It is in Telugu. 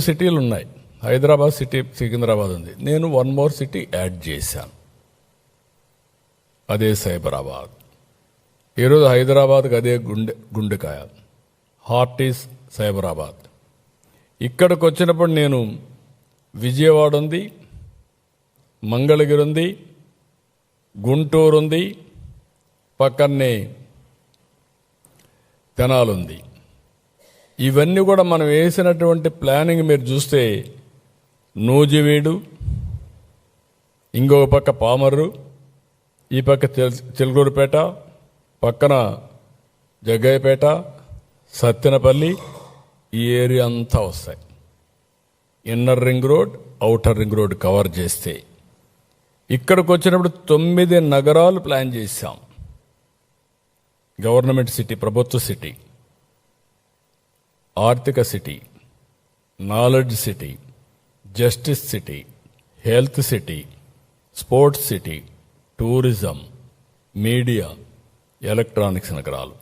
సిటీలు ఉన్నాయి. హైదరాబాద్ సిటీ, సికింద్రాబాద్ ఉంది. నేను వన్ మోర్ సిటీ యాడ్ చేశాను, అదే సైబరాబాద్. ఈరోజు హైదరాబాద్కి అదే గుండెకాయ, హార్ట్ ఈస్ సైబరాబాద్. ఇక్కడికి వచ్చినప్పుడు నేను విజయవాడ ఉంది, మంగళగిరి ఉంది, గుంటూరు ఉంది, పక్కనే తెనాలి ఉంది. ఇవన్నీ కూడా మనం వేసినటువంటి ప్లానింగ్ మీరు చూస్తే నూజివీడు, ఇంకొక పక్క పామర్రు, ఈ పక్క చిలుకూరుపేట, పక్కన జగ్గయ్యపేట, సత్తెనపల్లి, ఈ ఏరియా అంతా వస్తాయి. Inner ring road, outer ring road cover చేస్తే ఇక్కడికి వచ్చినప్పుడు 9 నగరాలు ప్లాన్ చేశాం. గవర్నమెంట్ సిటీ, ప్రభుత్వ సిటీ, ఆర్థిక city, knowledge city, justice city, health city, sports city, tourism, media, electronics నగరాలు.